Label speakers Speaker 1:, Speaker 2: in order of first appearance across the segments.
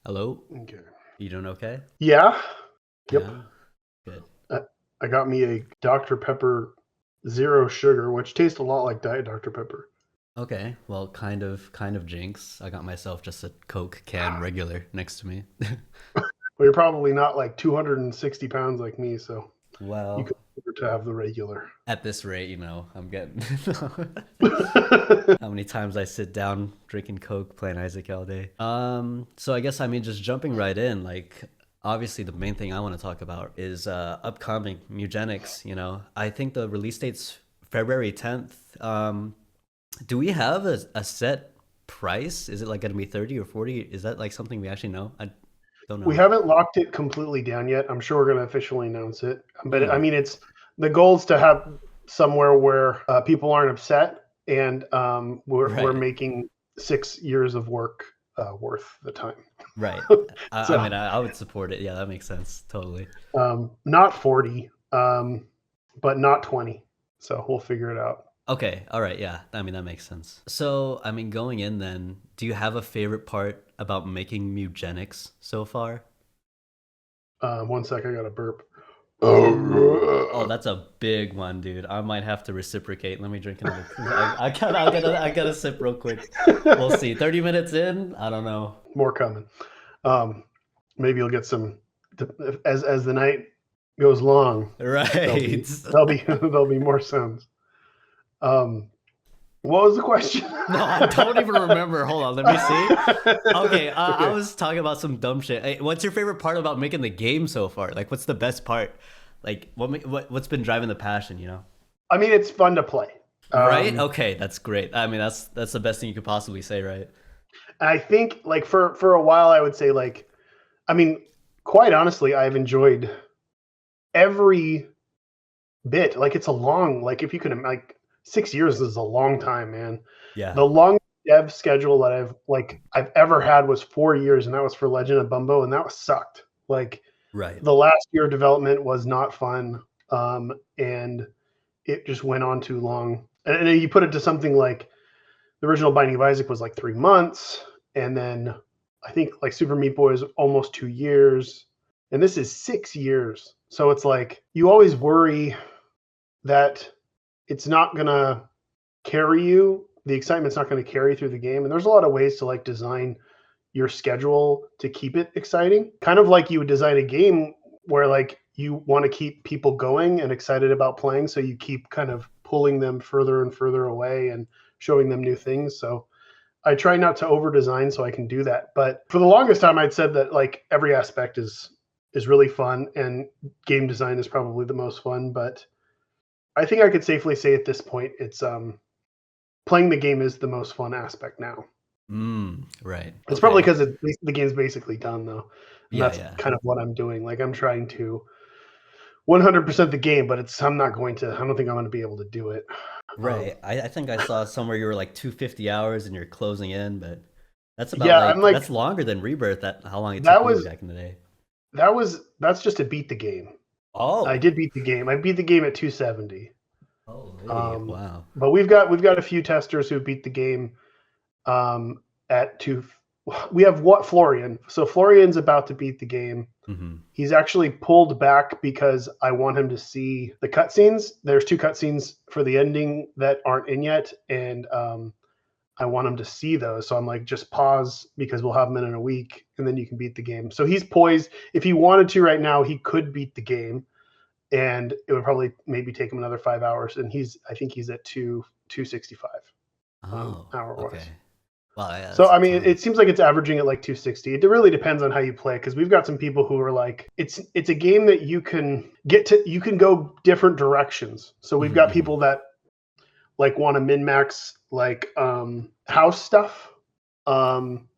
Speaker 1: Hello?
Speaker 2: Okay.
Speaker 1: You doing okay?
Speaker 2: Yeah. Yep.
Speaker 1: Yeah? Good.
Speaker 2: I got me a Dr. Pepper Zero Sugar, which tastes a lot like Diet Dr. Pepper.
Speaker 1: Okay. Well, kind of jinx. I got myself just a Coke can regular next to me.
Speaker 2: But you're probably not like 260 pounds like me, so you could
Speaker 1: Well,
Speaker 2: afford to have the regular.
Speaker 1: at this rate, I'm getting how many times I sit down drinking Coke, playing Isaac all day. So I guess just jumping right in, like obviously the main thing I want to talk about is upcoming Mewgenics, I think the release date's February 10th. Do we have a set price? Is it like gonna be 30 or 40? Is that like something we actually know? I don't
Speaker 2: We
Speaker 1: know.
Speaker 2: haven't locked it completely down yet. I'm sure we're going to officially announce it. But I
Speaker 1: Hmm.
Speaker 2: mean, it's the goal is to have somewhere where people aren't upset, and we're
Speaker 1: Right.
Speaker 2: making 6 years of work worth the time.
Speaker 1: Right. I
Speaker 2: So
Speaker 1: mean, I would support it. Yeah, that makes sense. Totally.
Speaker 2: not 40, but not 20. So we'll figure it out.
Speaker 1: Okay. All right. Yeah. That makes sense. So, going in then, do you have a favorite part about making Mewgenics so far?
Speaker 2: One sec, I got a burp.
Speaker 1: Oh, that's a big one, dude. I might have to reciprocate. Let me drink another. I gotta sip real quick. We'll see. 30 minutes in? I don't know.
Speaker 2: More coming. Um, maybe you'll get some as the night goes long. There'll be
Speaker 1: Right.
Speaker 2: there'll be there'll be more sounds. Um, what was the question?
Speaker 1: No, I don't even remember. Hold on, let me see. Okay, I
Speaker 2: Okay.
Speaker 1: was talking about some dumb shit. Hey, what's your favorite part about making the game so far? Like, what's the best part? Like, what's been driving the passion?
Speaker 2: I mean, it's fun to play.
Speaker 1: Right?
Speaker 2: Um,
Speaker 1: Okay, that's great. That's the best thing you could possibly say, right?
Speaker 2: I think like for a while, I would say like I mean, quite honestly, I've enjoyed every bit. Like it's a long like if you can like 6 years is a long time, man.
Speaker 1: Yeah.
Speaker 2: The longest dev schedule that I've ever had was 4 years, and that was for Legend of Bumbo, and that was sucked. Like
Speaker 1: Right.
Speaker 2: the last year of development was not fun, and it just went on too long. And then you put it to something like the original Binding of Isaac was like 3 months, and then I think like Super Meat Boy is almost 2 years, and this is 6 years. So it's like you always worry that it's not gonna carry you. The excitement's not going to carry through the game, and there's a lot of ways to like design your schedule to keep it exciting. Kind of like you would design a game where like you want to keep people going and excited about playing, so you keep kind of pulling them further and further away and showing them new things. So I try not to over design so I can do that. But for the longest time, I'd said that like every aspect is really fun, and game design is probably the most fun. But I think I could safely say at this point, it's playing the game is the most fun aspect now.
Speaker 1: Right.
Speaker 2: It's probably
Speaker 1: Okay.
Speaker 2: because the game's basically done though, and
Speaker 1: Yeah,
Speaker 2: that's
Speaker 1: yeah.
Speaker 2: kind of what I'm doing. Like I'm trying to 100% the game, but it's I'm not going to. I don't think I'm going to be able to do it.
Speaker 1: Right. I think I saw somewhere you were like 250 hours and you're closing in, but that's about
Speaker 2: Yeah, I'm
Speaker 1: like
Speaker 2: like
Speaker 1: that's longer than Rebirth, that how long it took
Speaker 2: that
Speaker 1: me
Speaker 2: was
Speaker 1: back in the day.
Speaker 2: that's just to beat the game. I
Speaker 1: Oh.
Speaker 2: did beat the game. I beat the game at 270.
Speaker 1: Holy,
Speaker 2: Um,
Speaker 1: wow.
Speaker 2: but we've got a few testers who beat the game um, at two. We have what Florian. So Florian's about to beat the game.
Speaker 1: Hmm.
Speaker 2: He's actually pulled back because I want him to see the cutscenes. There's two cutscenes for the ending that aren't in yet, and I want him to see those. So I'm like, just pause because we'll have them in a week, and then you can beat the game. So he's poised. If he wanted to right now, he could beat the game, and it would probably maybe take him another 5 hours. And I think he's at 265
Speaker 1: Oh,
Speaker 2: hour wise.
Speaker 1: okay. Wow, yeah,
Speaker 2: So
Speaker 1: that's a
Speaker 2: I mean,
Speaker 1: ton.
Speaker 2: it seems like it's averaging at like 260. It really depends on how you play because we've got some people who are like, it's a game that you can get to. You can go different directions. So we've
Speaker 1: Hmm.
Speaker 2: got
Speaker 1: Hmm.
Speaker 2: people that like want to min max like house stuff, um,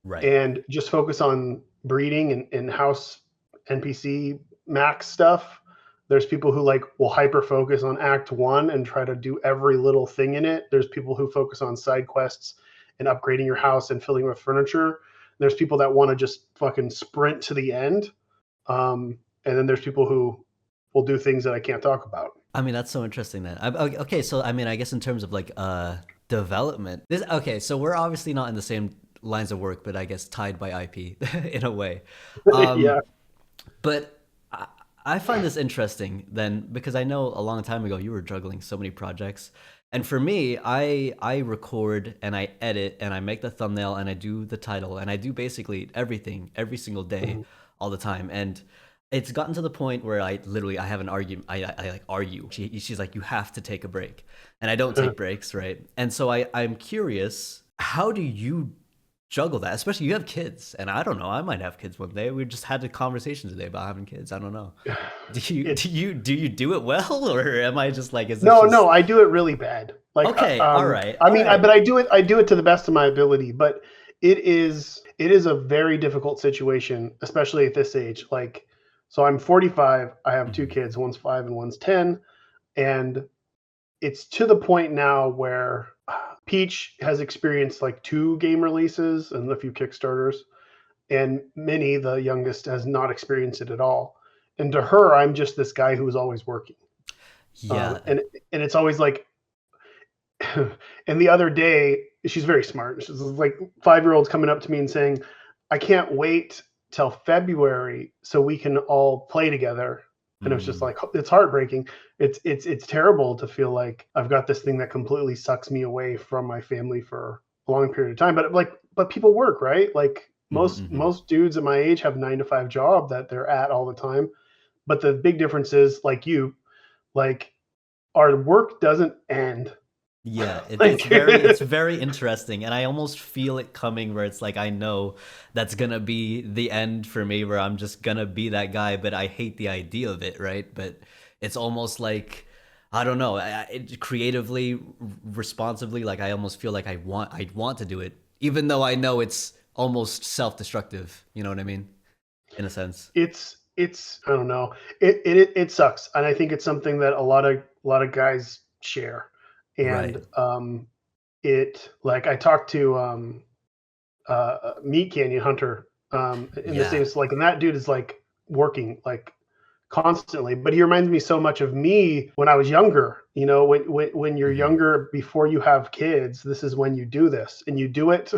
Speaker 1: Right.
Speaker 2: and just focus on breeding and house NPC max stuff. There's people who like will hyper focus on Act One and try to do every little thing in it. There's people who focus on side quests and upgrading your house and filling it with furniture. There's people that want to just fucking sprint to the end. And then there's people who will do things that I can't talk about.
Speaker 1: That's so interesting then. Okay, so I guess in terms of like development. This okay, so we're obviously not in the same lines of work, but I guess tied by IP in a way.
Speaker 2: Yeah.
Speaker 1: But I find this interesting then because I know a long time ago you were juggling so many projects. And for me, I record and I edit and I make the thumbnail and I do the title and I do basically everything every single day,
Speaker 2: Mhm.
Speaker 1: all the time. And it's gotten to the point where I have an argument. I like argue. She's like, you have to take a break, and I don't take breaks, right? And so I'm curious, how do you juggle that? Especially you have kids, and I don't know. I might have kids one day. We just had a conversation today about having kids. I don't know. Do you
Speaker 2: It's
Speaker 1: do it well, or am I just like, is this
Speaker 2: no,
Speaker 1: just
Speaker 2: I do it really bad. Like,
Speaker 1: okay? All right,
Speaker 2: I
Speaker 1: all
Speaker 2: mean,
Speaker 1: right.
Speaker 2: but I do it to the best of my ability. But it is a very difficult situation, especially at this age. Like, so I'm 45. I have two
Speaker 1: Mhm.
Speaker 2: kids. One's 5 and one's 10, and it's to the point now where Peach has experienced like two game releases and a few Kickstarters, and Minnie, the youngest, has not experienced it at all. And to her, I'm just this guy who is always working. Um,
Speaker 1: Yeah.
Speaker 2: and and it's always like, and the other day, she's very smart. She's like 5-year-olds coming up to me and saying, "I can't wait till February so we can all play together." And it was just
Speaker 1: Mm.
Speaker 2: like it's heartbreaking. It's terrible to feel like I've got this thing that completely sucks me away from my family for a long period of time. But people work, right? Like
Speaker 1: Mm-hmm.
Speaker 2: most dudes at my age have 9 to 5 job that they're at all the time. But the big difference is like you, like our work doesn't end.
Speaker 1: Yeah,
Speaker 2: Like
Speaker 1: it's very interesting, and I almost feel it coming where it's like I know that's gonna be the end for me, where I'm just gonna be that guy, but I hate the idea of it, right? But it's almost like I don't know, creatively, responsibly, like I almost feel like I want to do it, even though I know it's almost self-destructive. You know what I mean? In a sense,
Speaker 2: it's I don't know. It sucks, and I think it's something that a lot of guys share.
Speaker 1: right?
Speaker 2: And it like I talked to Meat Canyon Hunter in the
Speaker 1: Yeah.
Speaker 2: same like, and that dude is like working like constantly. But he reminds me so much of me when I was younger. You know, when you're
Speaker 1: Hmm.
Speaker 2: younger before you have kids, this is when you do this, and you do it.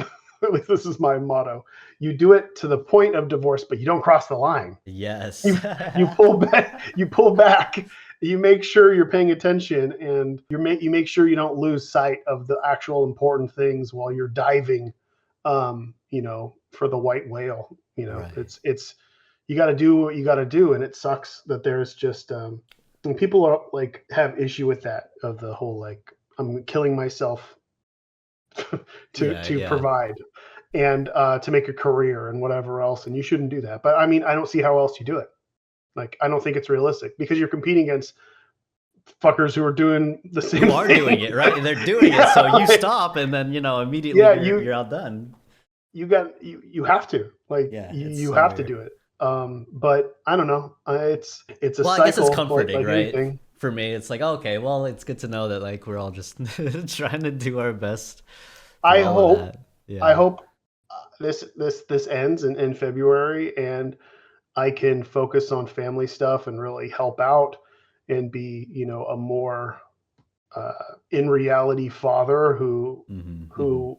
Speaker 2: This is my motto. You do it to the point of divorce, but you don't cross the line.
Speaker 1: Yes.
Speaker 2: You pull back. You pull back. You make sure you're paying attention, and you make sure you don't lose sight of the actual important things while you're diving. You know, for the white whale. You know,
Speaker 1: Right.
Speaker 2: it's you got to do what you got to do, and it sucks that there's just and people are like have issue with that of the whole like I'm killing myself
Speaker 1: Yeah,
Speaker 2: to
Speaker 1: yeah.
Speaker 2: provide and to make a career and whatever else, and you shouldn't do that. But I mean, I don't see how else you do it. Like, I don't think it's realistic because you're competing against fuckers who are doing the
Speaker 1: Who
Speaker 2: same
Speaker 1: are doing
Speaker 2: thing.
Speaker 1: it, right? They're doing it, so you
Speaker 2: Yeah,
Speaker 1: stop, and then immediately
Speaker 2: yeah,
Speaker 1: you're outdone.
Speaker 2: you have to like
Speaker 1: Yeah, it's
Speaker 2: you
Speaker 1: so
Speaker 2: have to
Speaker 1: weird.
Speaker 2: do it. But I don't know. It's a
Speaker 1: Well, I guess it's
Speaker 2: cycle
Speaker 1: comforting,
Speaker 2: like
Speaker 1: right?
Speaker 2: anything.
Speaker 1: For me, it's like okay, well, it's good to know that like we're all just trying to do our best for
Speaker 2: I
Speaker 1: all of
Speaker 2: hope
Speaker 1: that.
Speaker 2: I
Speaker 1: Yeah.
Speaker 2: hope this ends in February and I can focus on family stuff and really help out and be a more uh, in reality father
Speaker 1: Hmm. Hmm.
Speaker 2: who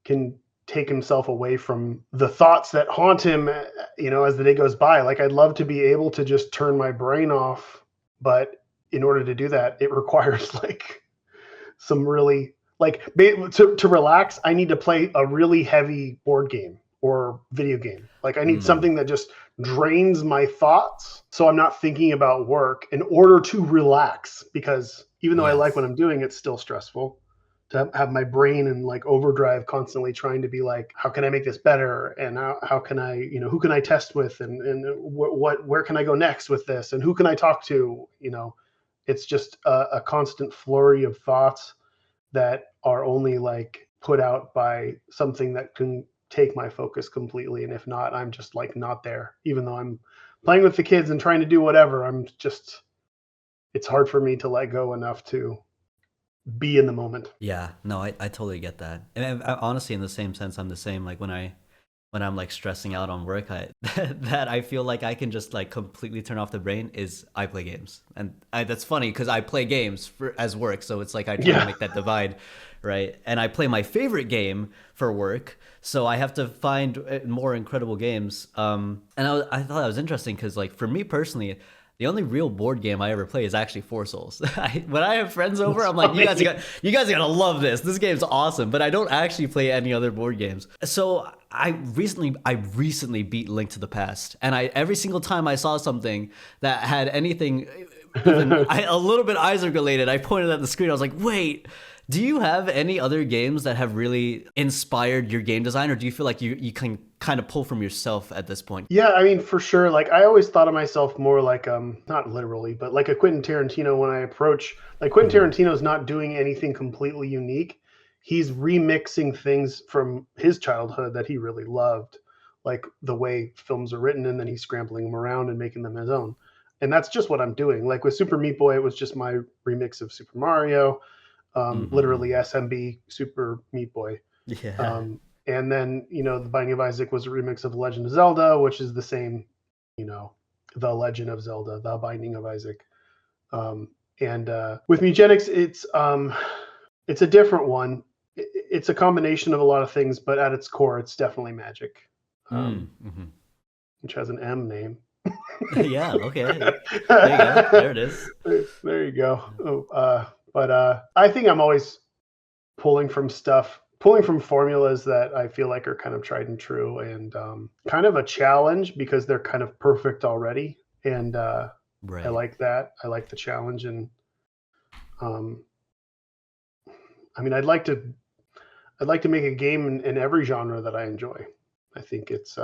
Speaker 2: can take himself away from the thoughts that haunt him as the day goes by. Like, I'd love to be able to just turn my brain off, but in order to do that it requires like some really like to relax. I need to play a really heavy board game or video game. Like, I need
Speaker 1: Mm.
Speaker 2: something that just drains my thoughts so I'm not thinking about work in order to relax, because even though I like what
Speaker 1: Yes.
Speaker 2: I'm doing, it's still stressful to have my brain in like overdrive, constantly trying to be like, how can I make this better, and how can I, who can I test with, and where can I go next with this, and who can I talk to. It's just a constant flurry of thoughts that are only like put out by something that can take my focus completely. And if not, I'm just like not there. Even though I'm playing with the kids and trying to do whatever, it's hard for me to let go enough to be in the moment.
Speaker 1: Yeah. No, I totally get that. And honestly, in the same sense, I'm the same. Like when when I'm like stressing out on work, I that I feel like I can just like completely turn off the brain is I play games. And that's funny because I play games for as work, so it's like I try to
Speaker 2: Yeah.
Speaker 1: make that divide, right? And I play my favorite game for work, so I have to find more incredible games. And I thought that was interesting because like for me personally, the only real board game I ever play is actually Four Souls. When I have friends over,
Speaker 2: That's
Speaker 1: I'm like,
Speaker 2: funny.
Speaker 1: you guys are gonna love this. This game's awesome. But I don't actually play any other board games. So I recently beat Link to the Past, and I every single time I saw something that had anything even a little bit Isaac related, I pointed at the screen. I was like, wait. Do you have any other games that have really inspired your game design, or do you feel like you can kind of pull from yourself at this point?
Speaker 2: Yeah, I mean, for sure. Like, I always thought of myself more like, not literally, but like a Quentin Tarantino when I approach, like, Quentin
Speaker 1: Mm-hmm.
Speaker 2: Tarantino's not doing anything completely unique. He's remixing things from his childhood that he really loved, like the way films are written, and then he's scrambling them around and making them his own. And that's just what I'm doing. Like with Super Meat Boy, it was just my remix of Super Mario, literally
Speaker 1: Mm-hmm.
Speaker 2: SMB Super Meat Boy.
Speaker 1: Yeah.
Speaker 2: Um, and then, the Binding of Isaac was a remix of Legend of Zelda, which is the same, you know, the Legend of Zelda, the Binding of Isaac. And with Mewgenics, it's a different one. It's a combination of a lot of things, but at its core, it's definitely magic,
Speaker 1: Mm-hmm.
Speaker 2: which has an M name.
Speaker 1: Yeah. Okay. There you go. There it is.
Speaker 2: There you go. Oh, but I think I'm always pulling from formulas that I feel like are kind of tried and true, and kind of a challenge because they're kind of perfect already. And I
Speaker 1: Right.
Speaker 2: like that. I like the challenge, and um, I mean, I'd like to make a game in every genre that I enjoy. I think it's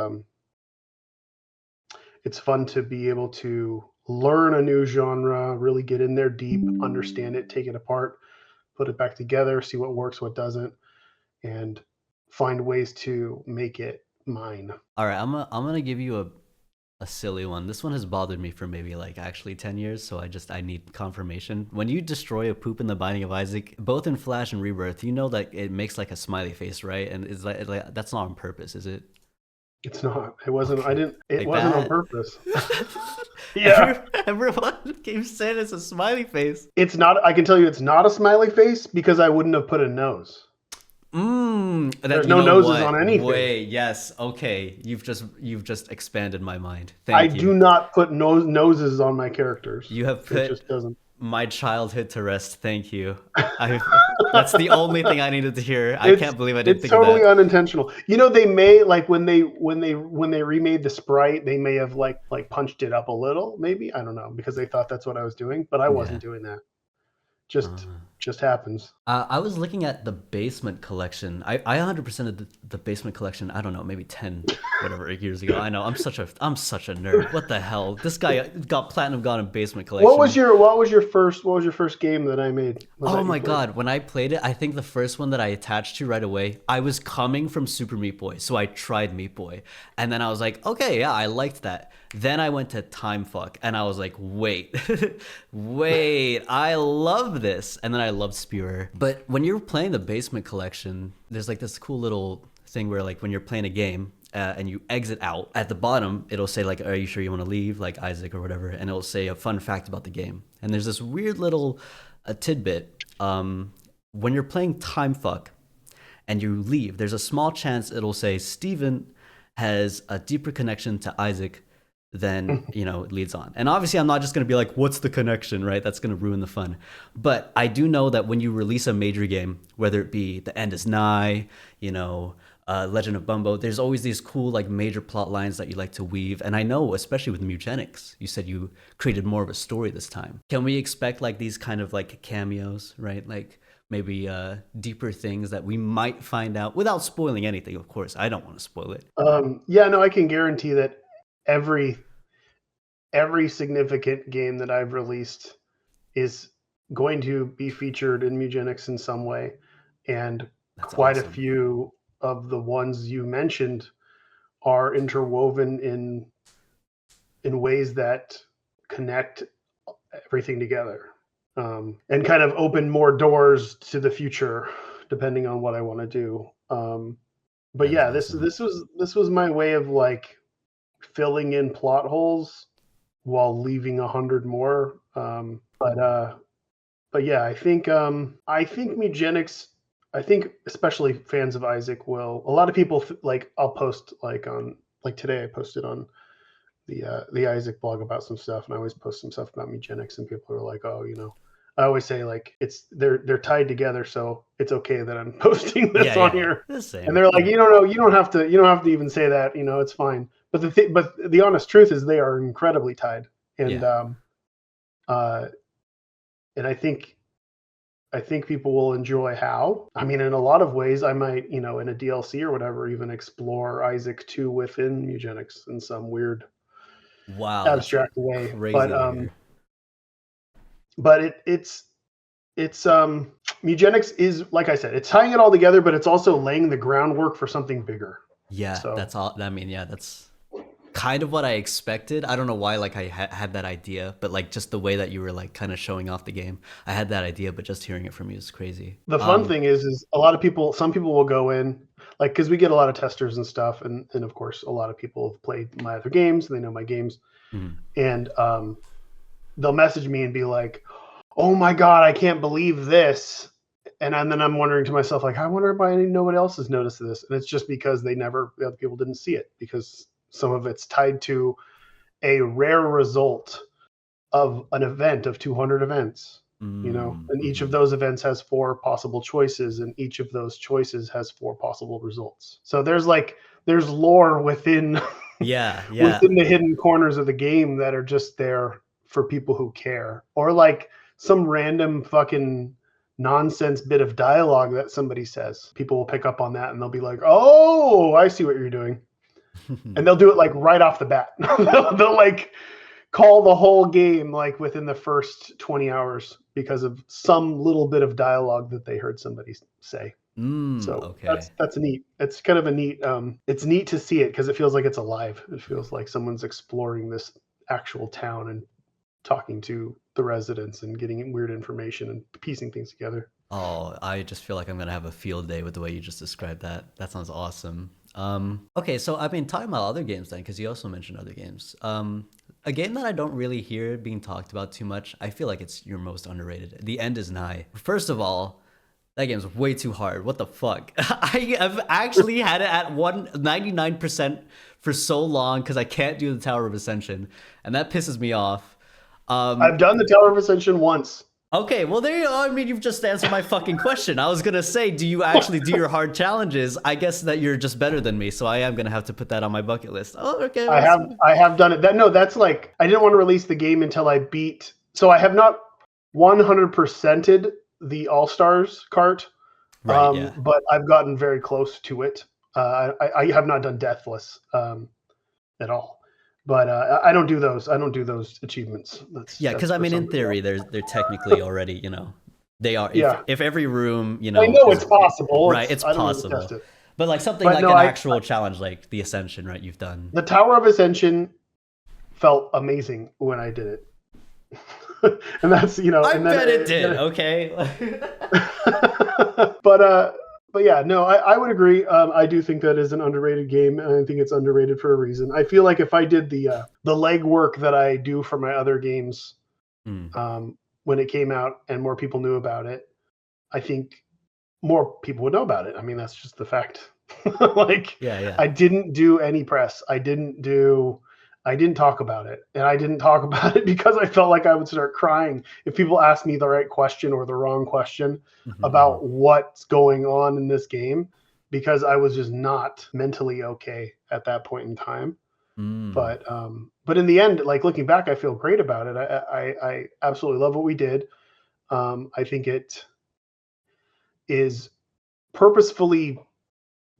Speaker 2: fun to be able to learn a new genre, really get in there deep, understand it, take it apart, put it back together, see what works, what doesn't, and find ways to make it mine.
Speaker 1: All right. I'm gonna give you a silly one. This one has bothered me for maybe like actually 10 years, so I need confirmation. When you destroy a poop in the Binding of Isaac, both in Flash and Rebirth, you know that it makes like a smiley face, right? And is like that's not on purpose, is it?
Speaker 2: It's not. It wasn't. I
Speaker 1: Okay.
Speaker 2: didn't. It
Speaker 1: Like
Speaker 2: wasn't on
Speaker 1: that.
Speaker 2: purpose. Yeah,
Speaker 1: Everyone keeps saying it's a smiley face.
Speaker 2: it's not. I can tell you, it's not a smiley face because I wouldn't have put a nose.
Speaker 1: That
Speaker 2: There's
Speaker 1: you
Speaker 2: no
Speaker 1: know
Speaker 2: noses on
Speaker 1: what?
Speaker 2: anything.
Speaker 1: Wait, yes, okay. You've just expanded my mind.
Speaker 2: I
Speaker 1: Thank
Speaker 2: do
Speaker 1: you.
Speaker 2: not put noses on my characters.
Speaker 1: You have
Speaker 2: It
Speaker 1: put
Speaker 2: just doesn't.
Speaker 1: my childhood to rest. Thank you. I that's the only thing I needed to hear. I
Speaker 2: it's
Speaker 1: can't believe I didn't
Speaker 2: it's
Speaker 1: think of
Speaker 2: totally
Speaker 1: that.
Speaker 2: unintentional. They may like when they remade the sprite, they may have like punched it up a little, maybe. I don't know, because they thought that's what I was doing, but I
Speaker 1: Yeah.
Speaker 2: wasn't doing that. Just
Speaker 1: Uh,
Speaker 2: just happens.
Speaker 1: I was looking at the basement collection. I 100% of the basement collection. I don't know, maybe 10 whatever years ago. I know I'm such a nerd. What the hell? This guy got platinum god in basement collection.
Speaker 2: What was your first game that I made?
Speaker 1: Oh
Speaker 2: That you
Speaker 1: my
Speaker 2: played?
Speaker 1: god, when I played it, I think the first one that I attached to right away, I was coming from Super Meat Boy, so I tried Meat Boy. And then I was like, okay, yeah, I liked that. Then I went to Time Fuck, and I was like, wait, wait, I love this. And then I loved Spewer. But when you're playing the Basement Collection, there's like this cool little thing where like when you're playing a game, and you exit out at the bottom, it'll say like, are you sure you want to leave, like Isaac or whatever, and it'll say a fun fact about the game. And there's this weird little a tidbit. When you're playing Time Fuck and you leave, there's a small chance it'll say Steven has a deeper connection to Isaac than it leads on. And obviously I'm not just going to be like, what's the connection, right? That's going to ruin the fun. But I do know that when you release a major game, whether it be The End is Nigh, Legend of Bumbo, there's always these cool like major plot lines that you like to weave. And I know, especially with Mewgenics, you said you created more of a story this time. Can we expect like these kind of like cameos, right? Like maybe deeper things that we might find out without spoiling anything, of course. I don't want to spoil it.
Speaker 2: Yeah, no, I can guarantee that every every significant game that I've released is going to be featured in Mewgenics in some way, and
Speaker 1: That's
Speaker 2: quite a
Speaker 1: awesome.
Speaker 2: few of the ones you mentioned are interwoven in ways that connect everything together, and kind of open more doors to the future, depending on what I want to do. But
Speaker 1: That is
Speaker 2: yeah,
Speaker 1: awesome.
Speaker 2: this was my way of like filling in plot holes while leaving 100 more. But yeah, I think Mewgenics. I think especially fans of Isaac will. A lot of people like I'll post like on like today I posted on the Isaac blog about some stuff, and I always post some stuff about Mewgenics, and people are like, oh, you know, I always say like they're tied together, so it's okay that I'm posting
Speaker 1: Yeah,
Speaker 2: this on
Speaker 1: yeah, yeah.
Speaker 2: here.
Speaker 1: The
Speaker 2: And
Speaker 1: same.
Speaker 2: they're like,
Speaker 1: Yeah,
Speaker 2: you don't have to even say that, you know, it's fine. But the honest truth is they are incredibly tied, and
Speaker 1: yeah.
Speaker 2: uh, and I think people will enjoy how. I mean, in a lot of ways, I might, you know, in a DLC or whatever, even explore Isaac 2 within Eugenics in some weird
Speaker 1: Wow, that's
Speaker 2: abstract way.
Speaker 1: crazy to hear.
Speaker 2: But it's Eugenics is, like I said, it's tying it all together, but it's also laying the groundwork for something bigger.
Speaker 1: Yeah,
Speaker 2: So
Speaker 1: that's all. I mean, yeah, that's kind of what I expected. I don't know why, like, I had that idea, but like just the way that you were like kind of showing off the game, I had that idea, but just hearing it from you is crazy.
Speaker 2: the fun thing is a lot of people, some people will go in, like, because we get a lot of testers and stuff, and of course, a lot of people have played my other games, they know my games,
Speaker 1: Mhm.
Speaker 2: and they'll message me and be like, "Oh my god, I can't believe this," and then I'm wondering to myself, like, I wonder if nobody else has noticed this, and it's just because the other people didn't see it, because some of it's tied to a rare result of an event of 200 events, you know, and each of
Speaker 1: Mhm.
Speaker 2: those events has 4 possible choices, and each of those choices has 4 possible results. So there's lore within
Speaker 1: Yeah, yeah.
Speaker 2: within the hidden corners of the game that are just there for people who care, or like some random fucking nonsense bit of dialogue that somebody says. People will pick up on that and they'll be like, "Oh, I see what you're doing," and they'll do it like right off the bat. They'll like call the whole game like within the first 20 hours because of some little bit of dialogue that they heard somebody say. So
Speaker 1: Okay.
Speaker 2: that's neat. It's kind of a neat. It's neat to see it because it feels like it's alive. It feels like someone's exploring this actual town and talking to the residents and getting weird information and piecing things together.
Speaker 1: Oh, I just feel like I'm gonna have a field day with the way you just described that. That sounds awesome. Okay, so I mean, talking about other games then, because you also mentioned other games. A game that I don't really hear being talked about too much. I feel like it's your most underrated. The End is Nigh. First of all, that game's way too hard. What the fuck? I have actually had it at 199% for so long because I can't do the Tower of Ascension, and that pisses me off.
Speaker 2: I've done the Tower of Ascension once.
Speaker 1: Okay, well there you go. I mean, you've just answered my fucking question. I was gonna say, do you actually do your hard challenges? I guess that you're just better than me, so I am gonna have to put that on my bucket list. Oh, okay. Well,
Speaker 2: I have done it. That no, that's like I didn't want to release the game until I beat. So I have not 100%ed the All Stars cart,
Speaker 1: right. Yeah.
Speaker 2: but I've gotten very close to it. I have not done Deathless at all, but I don't do those. I don't do those achievements.
Speaker 1: Yeah,
Speaker 2: That's
Speaker 1: because I
Speaker 2: for
Speaker 1: mean, in
Speaker 2: somebody else.
Speaker 1: theory, they're technically already, they are. If
Speaker 2: Yeah,
Speaker 1: every room,
Speaker 2: I know
Speaker 1: is
Speaker 2: it's possible.
Speaker 1: right,
Speaker 2: It's
Speaker 1: it's
Speaker 2: I don't need to test
Speaker 1: possible.
Speaker 2: it,
Speaker 1: But like something
Speaker 2: but
Speaker 1: like
Speaker 2: no,
Speaker 1: an
Speaker 2: I
Speaker 1: actual challenge, like the Ascension, right? You've done.
Speaker 2: the Tower of Ascension felt amazing when I did it. And that's
Speaker 1: I
Speaker 2: and
Speaker 1: bet it did.
Speaker 2: then
Speaker 1: Okay.
Speaker 2: but yeah, no, I would agree. I do think that is an underrated game, and I think it's underrated for a reason. I feel like if I did the legwork that I do for my other games
Speaker 1: Mm,
Speaker 2: when it came out and more people knew about it, I think more people would know about it. I mean, that's just the fact. Like,
Speaker 1: yeah. Yeah.
Speaker 2: I didn't do any press. I didn't talk about it. And I didn't talk about it because I felt like I would start crying if people asked me the right question or the wrong question
Speaker 1: Mhm,
Speaker 2: about what's going on in this game, because I was just not mentally okay at that point in time.
Speaker 1: mhm.
Speaker 2: But in the end, like looking back, I feel great about it. I absolutely love what we did. I think it is purposefully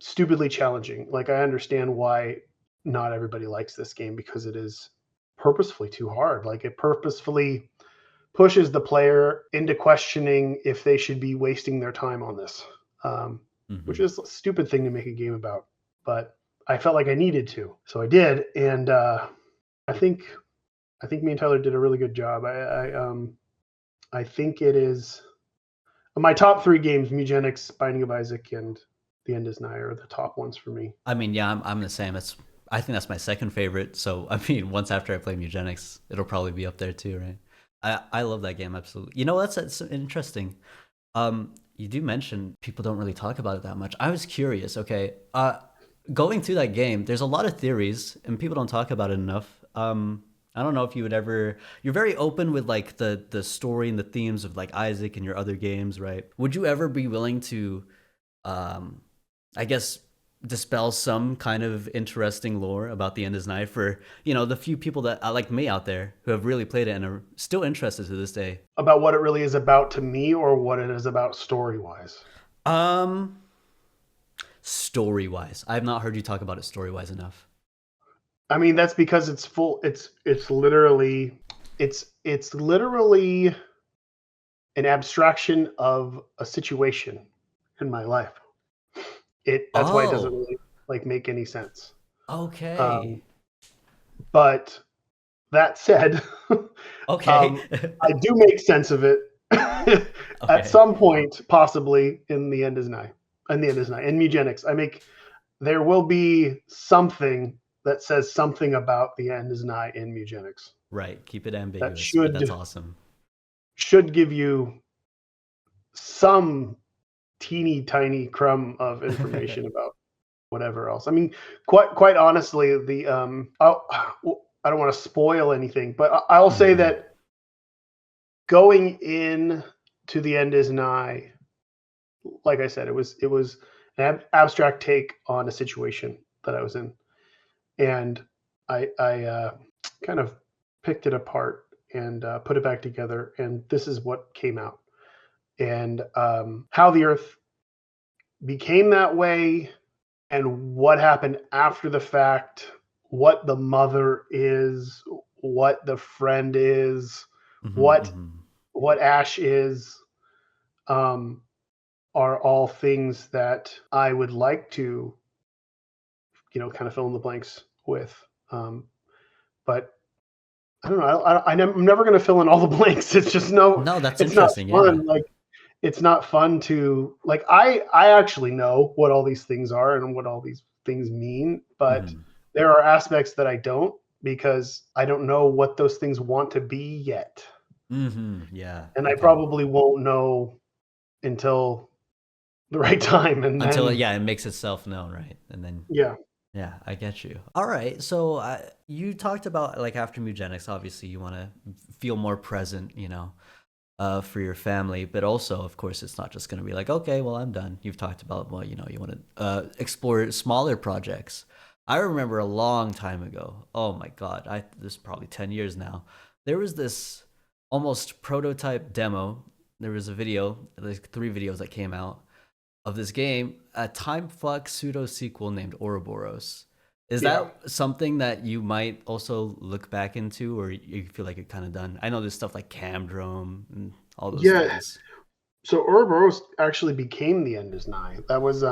Speaker 2: stupidly challenging. Like, I understand why not everybody likes this game, because it is purposefully too hard. Like, it purposefully pushes the player into questioning if they should be wasting their time on this, which
Speaker 1: Mhm.
Speaker 2: is a stupid thing to make a game about. But I felt like I needed to, so I did, and I think I think me and Tyler did a really good job. I think it is my top 3 games: Mewgenics, Binding of Isaac, and The End is Nigh are the top ones for me.
Speaker 1: I mean, yeah, I'm the same. I think that's my second favorite. So I mean, once after I play Mewgenics, it'll probably be up there too, right? I love that game absolutely. You know, that's interesting. You do mention people don't really talk about it that much. I was curious. Okay, going through that game, there's a lot of theories, and people don't talk about it enough. I don't know if you would ever. You're very open with like the story and the themes of like Isaac and your other games, right? Would you ever be willing to, um, I guess, dispel some kind of interesting lore about the End is Nigh for the few people that like me out there who have really played it and are still interested to this day?
Speaker 2: About what it really is about to me, or what it is about story wise?
Speaker 1: Um, Story wise, I have not heard you talk about it story wise enough.
Speaker 2: I mean, that's because it's full. It's literally it's literally an abstraction of a situation in my life. That's why it doesn't
Speaker 1: Oh,
Speaker 2: really like make any sense. Um,
Speaker 1: okay,
Speaker 2: but that said,
Speaker 1: okay,
Speaker 2: I do make sense of it at
Speaker 1: okay,
Speaker 2: some point, possibly in the End is Nigh. And the End is Nigh. In Mewgenics, there will be something that says something about the End is Nigh in Mewgenics
Speaker 1: right. Keep it
Speaker 2: that
Speaker 1: ambiguous, but that's
Speaker 2: should
Speaker 1: awesome.
Speaker 2: give you some teeny tiny crumb of information about whatever else. I mean, quite honestly, I don't want to spoil anything, but I'll say
Speaker 1: Hmm.
Speaker 2: that going in to the End is Nigh, like I said, it was an abstract take on a situation that I was in, and I kind of picked it apart and put it back together, and this is what came out. And how the Earth became that way, and what happened after the fact, what the mother is, what the friend is,
Speaker 1: Hmm.
Speaker 2: what
Speaker 1: Hmm.
Speaker 2: Ash is, um, are all things that I would like to, kind of fill in the blanks with. Um, but I don't know. I'm never going to fill in all the blanks. It's just no.
Speaker 1: No, that's
Speaker 2: It's not
Speaker 1: interesting. Yeah.
Speaker 2: fun. Like it's not fun to like. I actually know what all these things are and what all these things mean, but
Speaker 1: Hmm.
Speaker 2: there are aspects that I don't, because I don't know what those things want to be yet,
Speaker 1: Hmm. Yeah.
Speaker 2: and I
Speaker 1: Okay.
Speaker 2: probably won't know until the right time, and
Speaker 1: Until
Speaker 2: then
Speaker 1: yeah, it makes itself known, right? And then
Speaker 2: yeah.
Speaker 1: yeah, I get you. All right. So you talked about like after Mewgenics, obviously you want to feel more present, for your family, but also, of course, it's not just going to be like, okay, well, I'm done. You've talked about, well, you want to explore smaller projects. I remember a long time ago. Oh my God, this is probably 10 years now. There was this almost prototype demo. There was a video, like 3 videos that came out of this game, a time fuck pseudo sequel named Ouroboros. Is
Speaker 2: Yeah.
Speaker 1: that something that you might also look back into, or you feel like you're kind of done? I know there's stuff like Camdrome and all those
Speaker 2: Yeah.
Speaker 1: things.
Speaker 2: So Ouroboros actually became the End is Nigh. That was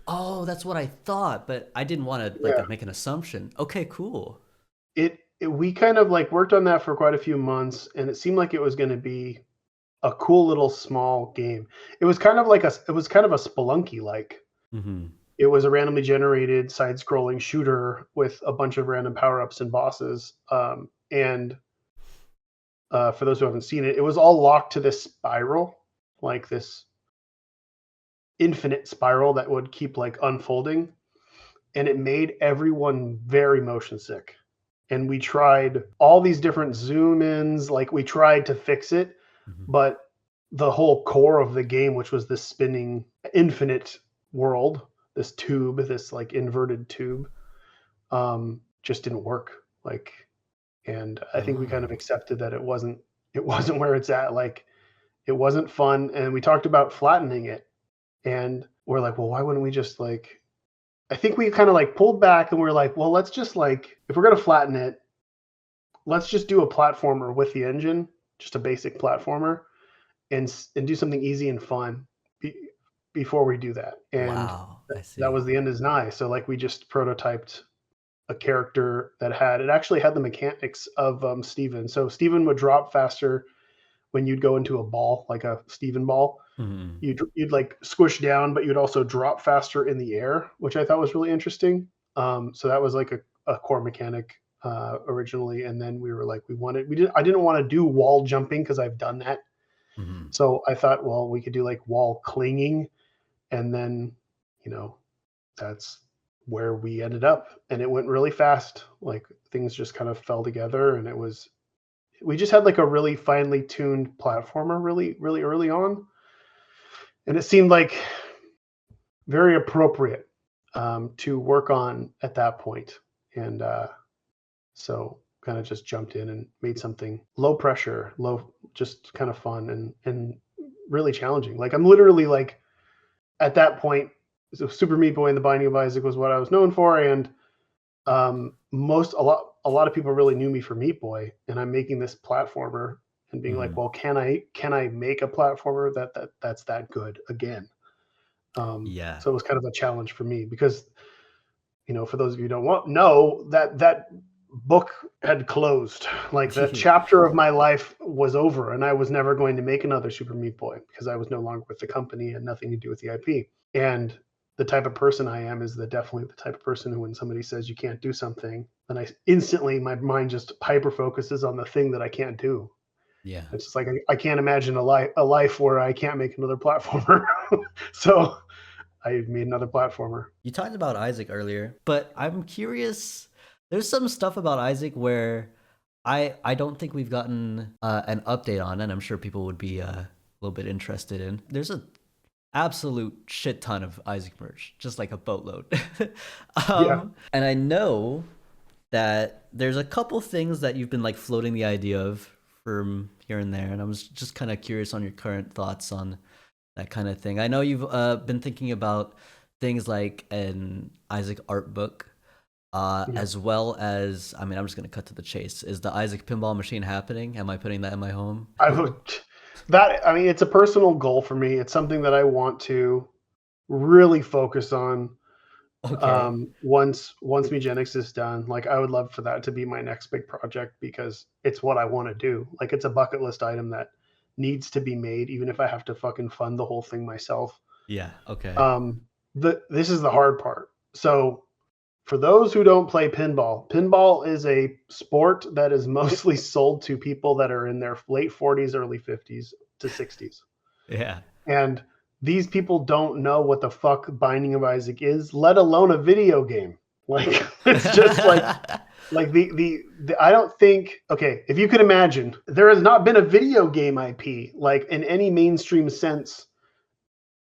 Speaker 1: Oh, that's what I thought, but I didn't want to
Speaker 2: yeah.
Speaker 1: like make an assumption. Okay, cool.
Speaker 2: We kind of like worked on that for quite a few months, and it seemed like it was going to be a cool little small game. It was kind of a Spelunky like.
Speaker 1: Hmm.
Speaker 2: It was a randomly generated side-scrolling shooter with a bunch of random power-ups and bosses. And for those who haven't seen it, it was all locked to this spiral, like this infinite spiral that would keep like unfolding, and it made everyone very motion sick. And we tried all these different zoom ins, like we tried to fix it,
Speaker 1: Hmm.
Speaker 2: but the whole core of the game, which was this spinning infinite world, this tube, this like inverted tube, just didn't work. Like, and I think we kind of
Speaker 1: Oh.
Speaker 2: accepted that it wasn't where it's at. Like, it wasn't fun, and we talked about flattening it, and we're like, well, why wouldn't we just like? I think we kind of like pulled back, and we're like, well, let's just like, if we're gonna flatten it, let's just do a platformer with the engine, just a basic platformer, and do something easy and fun be, before we do that. And
Speaker 1: Wow, I
Speaker 2: that
Speaker 1: see.
Speaker 2: was the End is Nigh. So like we just prototyped a character that it actually had the mechanics of Steven. So Steven would drop faster when you'd go into a ball, like a Steven ball.
Speaker 1: Mhm.
Speaker 2: You'd like squish down, but you'd also drop faster in the air, which I thought was really interesting. So that was like a core mechanic originally, and then we were like, I didn't want to do wall jumping because I've done that.
Speaker 1: Mhm.
Speaker 2: So I thought, well, we could do like wall clinging, and then, you know, that's where we ended up, and it went really fast. Like things just kind of fell together, and we just had like a really finely tuned platformer really, really early on, and it seemed like very appropriate to work on at that point. And so kind of just jumped in and made something low pressure, just kind of fun and really challenging. Like I'm literally like at that point, so Super Meat Boy and the Binding of Isaac was what I was known for, and a lot of people really knew me for Meat Boy, and I'm making this platformer and being like,
Speaker 1: Mhm.
Speaker 2: well, can I make a platformer that's that good again?
Speaker 1: Yeah.
Speaker 2: So it was kind of a challenge for me because, for those of you who don't know, that book had closed. Like the chapter of my life was over, and I was never going to make another Super Meat Boy because I was no longer with the company and nothing to do with the IP. And the type of person I am is definitely the type of person who, when somebody says you can't do something, then my mind just hyper focuses on the thing that I can't do.
Speaker 1: Yeah.
Speaker 2: It's just like I can't imagine a life where I can't make another platformer. So I made another platformer.
Speaker 1: You talked about Isaac earlier, but I'm curious. There's some stuff about Isaac where I don't think we've gotten an update on, and I'm sure people would be a little bit interested in. There's a absolute shit ton of Isaac merch, just like a boatload.
Speaker 2: Yeah.
Speaker 1: And I know that there's a couple things that you've been like floating the idea of from here and there, and I was just kind of curious on your current thoughts on that kind of thing. I know you've been thinking about things like an Isaac art book,
Speaker 2: Yeah.
Speaker 1: as well as, I mean, I'm just going to cut to the chase. Is the Isaac pinball machine happening? Am I putting that in my home?
Speaker 2: I would I mean, it's a personal goal for me. It's something that I want to really focus on.
Speaker 1: Okay.
Speaker 2: Once Mewgenics is done, like I would love for that to be my next big project because it's what I want to do. Like it's a bucket list item that needs to be made, even if I have to fucking fund the whole thing myself.
Speaker 1: Yeah. Okay.
Speaker 2: Um, this is the hard part. So for those who don't play pinball, pinball is a sport that is mostly sold to people that are in their late 40s, early 50s to 60s.
Speaker 1: Yeah.
Speaker 2: And these people don't know what the fuck Binding of Isaac is, let alone a video game. Like it's just like the I don't think, okay, if you could imagine, there has not been a video game IP like in any mainstream sense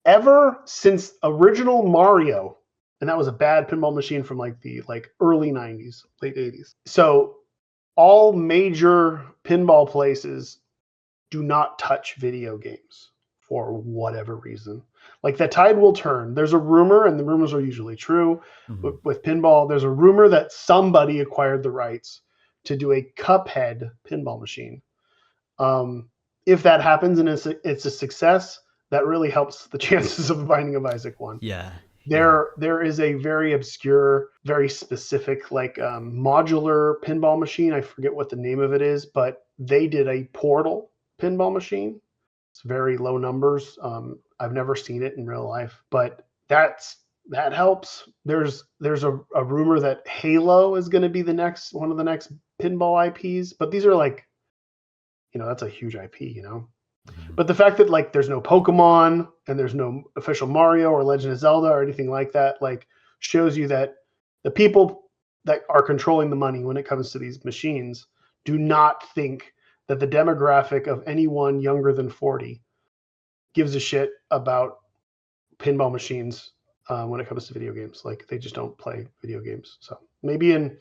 Speaker 2: ever since original Mario, and that was a bad pinball machine from like the early 90s, late 80s. So all major pinball places do not touch video games for whatever reason. Like the tide will turn. There's a rumor, and the rumors are usually true.
Speaker 1: Mhm.
Speaker 2: With pinball, there's a rumor that somebody acquired the rights to do a Cuphead pinball machine. Um, if that happens and it's a success, that really helps the chances of Binding of Isaac 1.
Speaker 1: Yeah. Yeah.
Speaker 2: There is a very obscure, very specific, like modular pinball machine. I forget what the name of it is, but they did a Portal pinball machine. It's very low numbers. I've never seen it in real life, but that helps. There's a rumor that Halo is going to be one of the next pinball IPs, but these are like, that's a huge IP.
Speaker 1: Mhm.
Speaker 2: But the fact that like there's no Pokemon and there's no official Mario or Legend of Zelda or anything like that, like shows you that the people that are controlling the money when it comes to these machines do not think that the demographic of anyone younger than 40 gives a shit about pinball machines when it comes to video games. Like they just don't play video games. So maybe in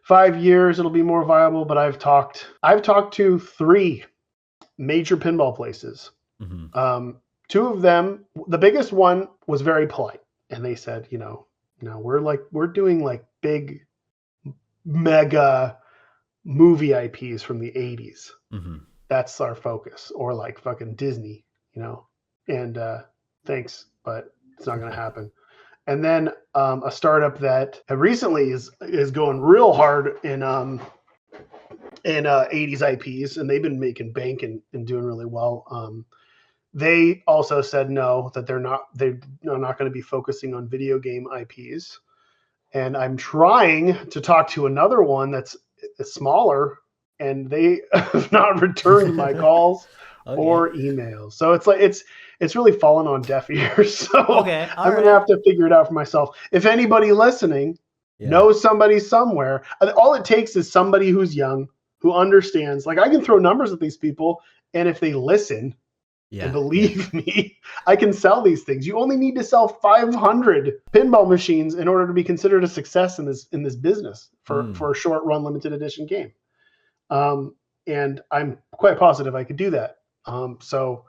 Speaker 2: 5 years it'll be more viable. But I've talked to 3 major pinball places.
Speaker 1: Mhm.
Speaker 2: 2 of them, the biggest one was very polite, and they said, we're doing like big mega movie IPs from the 80s.
Speaker 1: Mhm.
Speaker 2: That's our focus, or like fucking Disney, and thanks, but it's not going to happen. And then a startup that recently is going real hard in 80s IPs, and they've been making bank and doing really well. they also said no, that they're not going to be focusing on video game IPs. And I'm trying to talk to another one that's smaller, and they have not returned my calls or emails. So it's like it's really fallen on deaf ears. So I'm gonna have to figure it out for myself. If anybody listening knows somebody somewhere, all it takes is somebody who's young, who understands. Like, I can throw numbers at these people, and if they listen and believe me, I can sell these things. You only need to sell 500 pinball machines in order to be considered a success in this business for a short run limited edition game. And I'm quite positive I could do that. So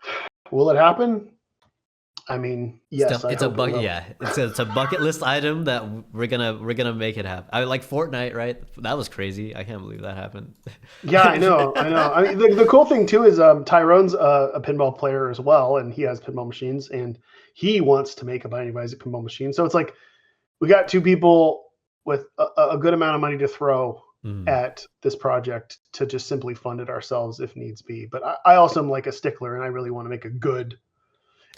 Speaker 2: will it happen? I mean, yes.
Speaker 1: It's a bucket. Yeah, it's a bucket list item that we're gonna make it happen. I like Fortnite, right? That was crazy. I can't believe that happened.
Speaker 2: Yeah, I know. I mean, the cool thing too is Tyrone's a pinball player as well, and he has pinball machines, and he wants to make a Binding of Isaac pinball machine. So it's like we got two people with a good amount of money to throw at this project to just simply fund it ourselves if needs be. But I also am like a stickler, and I really want to make a good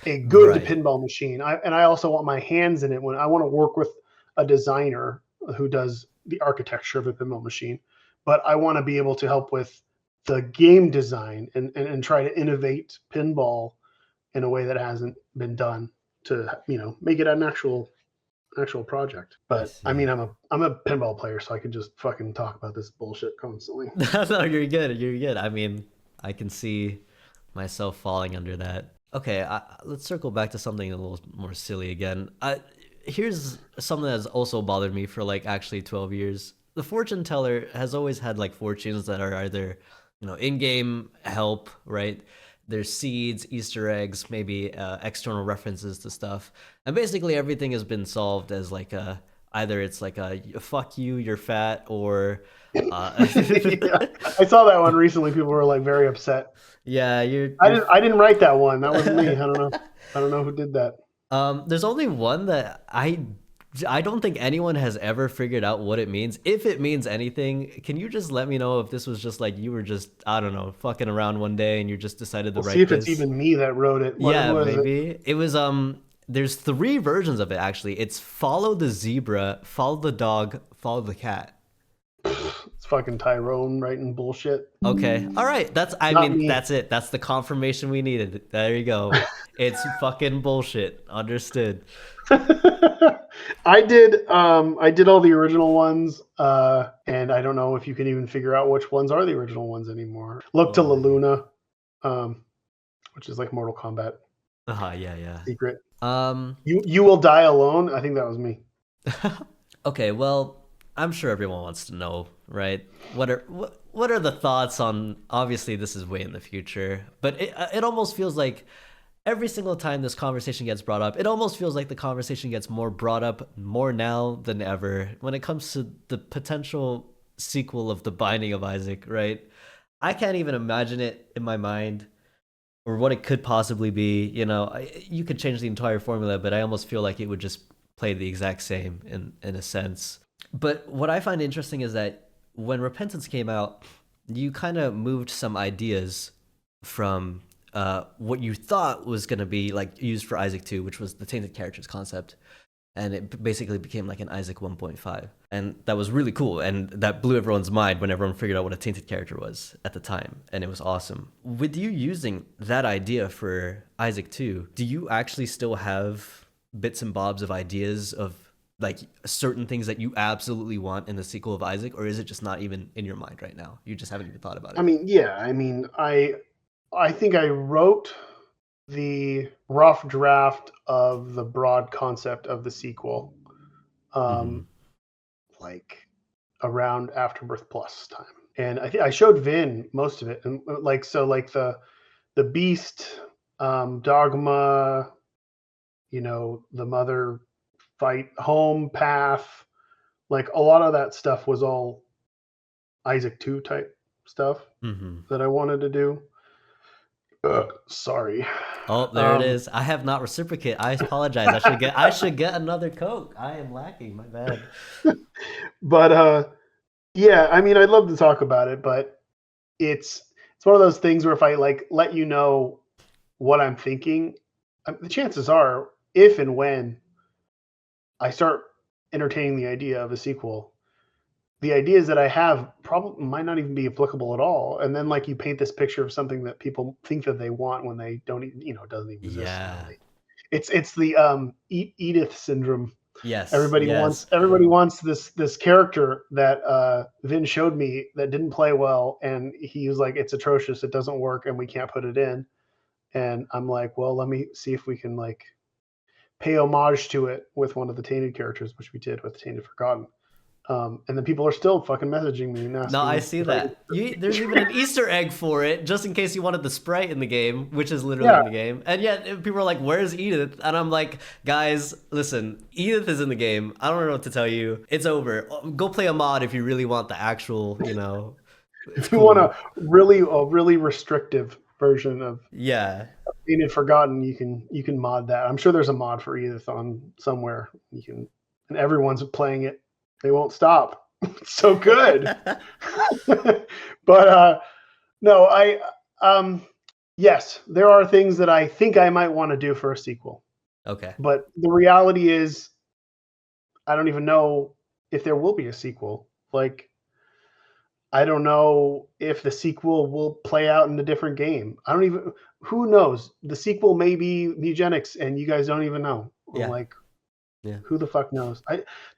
Speaker 2: pinball machine. I also want my hands in it when I want to work with a designer who does the architecture of a pinball machine, but I want to be able to help with the game design and try to innovate pinball in a way that hasn't been done to, make it an actual project. But I mean, I'm a pinball player, so I can just fucking talk about this bullshit constantly.
Speaker 1: No, you're good. I mean, I can see myself falling under that. Okay, let's circle back to something a little more silly again. Here's something that's also bothered me for like actually 12 years. The fortune teller has always had like fortunes that are either, in-game help, right? There's seeds, Easter eggs, maybe external references to stuff. And basically everything has been solved as like either it's like a fuck you, you're fat, or...
Speaker 2: Yeah, I saw that one recently. People were like very upset.
Speaker 1: Yeah,
Speaker 2: I didn't write that one. That wasn't me. I don't know who did that.
Speaker 1: There's only one that I don't think anyone has ever figured out what it means. If it means anything, can you just let me know if this was just like you were just, I don't know, fucking around one day and you just decided to write this?
Speaker 2: See if it's even me that wrote it.
Speaker 1: What maybe. It was there's 3 versions of it actually. It's follow the zebra, follow the dog, follow the cat.
Speaker 2: It's fucking Tyrone writing bullshit.
Speaker 1: Okay. All right. That's it. That's the confirmation we needed. There you go. It's fucking bullshit. Understood.
Speaker 2: I did all the original ones, and I don't know if you can even figure out which ones are the original ones anymore. Look to La Luna, which is like Mortal Kombat.
Speaker 1: Yeah.
Speaker 2: Secret. You will die alone. I think that was me.
Speaker 1: Okay, well, I'm sure everyone wants to know, right? What are the thoughts on? Obviously, this is way in the future, but it almost feels like every single time this conversation gets brought up, it almost feels like the conversation gets more brought up more now than ever when it comes to the potential sequel of The Binding of Isaac, right? I can't even imagine it in my mind or what it could possibly be. You could change the entire formula, but I almost feel like it would just play the exact same in a sense. But what I find interesting is that when Repentance came out, you kind of moved some ideas from what you thought was going to be like used for Isaac 2, which was the Tainted Characters concept. And it basically became like an Isaac 1.5. And that was really cool. And that blew everyone's mind when everyone figured out what a Tainted character was at the time. And it was awesome. With you using that idea for Isaac 2, do you actually still have bits and bobs of ideas of like certain things that you absolutely want in the sequel of Isaac, or is it just not even in your mind right now? You just haven't even thought about it.
Speaker 2: I mean, yeah. I mean, I think I wrote the rough draft of the broad concept of the sequel, like around Afterbirth Plus time, and I showed Vin most of it, and like the Beast, Dogma, the Mother Fight Home path, like a lot of that stuff was all Isaac 2 type stuff that I wanted to do. Sorry.
Speaker 1: Oh, there it is. I have not reciprocated. I apologize. I should get another Coke. I am lacking. My bad.
Speaker 2: But yeah, I mean, I'd love to talk about it, but it's one of those things where if I like let you know what I'm thinking, the chances are, if and when I start entertaining the idea of a sequel, the ideas that I have probably might not even be applicable at all. And then like you paint this picture of something that people think that they want when they don't, it doesn't even exist.
Speaker 1: Yeah.
Speaker 2: It's the Edith syndrome.
Speaker 1: Yes.
Speaker 2: Everybody wants this character that Vin showed me that didn't play well, and he was like, it's atrocious, it doesn't work, and we can't put it in. And I'm like, well, let me see if we can like pay homage to it with one of the Tainted characters, which we did with Tainted Forgotten. And then people are still fucking messaging me and asking.
Speaker 1: No, I see that. There's even an Easter egg for it, just in case you wanted the sprite in the game, which is literally in the game. And yet people are like, "Where's Edith?" And I'm like, "Guys, listen, Edith is in the game. I don't know what to tell you. It's over. Go play a mod if you really want the actual,
Speaker 2: If you want a really restrictive version of Tainted Forgotten, you can mod that. I'm sure there's a mod for Edith on somewhere. And everyone's playing it. They won't stop. It's so good. But no, yes, there are things that I think I might want to do for a sequel.
Speaker 1: Okay.
Speaker 2: But the reality is, I don't even know if there will be a sequel. Like, I don't know if the sequel will play out in a different game. Who knows? The sequel may be Mewgenics and you guys don't even know.
Speaker 1: Yeah.
Speaker 2: Like, who the fuck knows?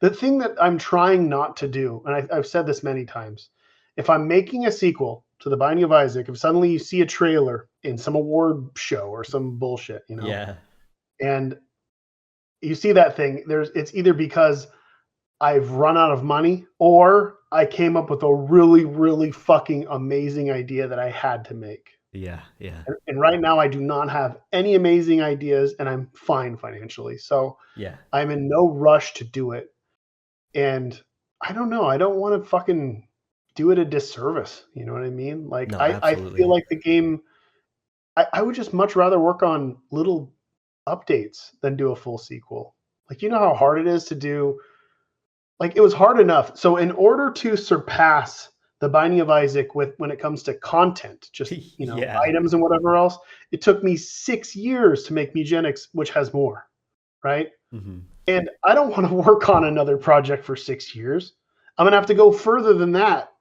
Speaker 2: The thing that I'm trying not to do, and I've said this many times, if I'm making a sequel to The Binding of Isaac, if suddenly you see a trailer in some award show or some bullshit, and you see that thing, it's either because I've run out of money or I came up with a really, really fucking amazing idea that I had to make.
Speaker 1: Yeah.
Speaker 2: And right now I do not have any amazing ideas and I'm fine financially. So I'm in no rush to do it. And I don't know. I don't want to fucking do it a disservice. You know what I mean? Like,
Speaker 1: no,
Speaker 2: I feel like the game, I would just much rather work on little updates than do a full sequel. Like, you know how hard it is to do. Like, it was hard enough. So in order to surpass The Binding of Isaac when it comes to content, just, items and whatever else, it took me 6 years to make Mewgenics, which has more, right?
Speaker 1: Mm-hmm.
Speaker 2: And I don't want to work on another project for 6 years. I'm going to have to go further than that,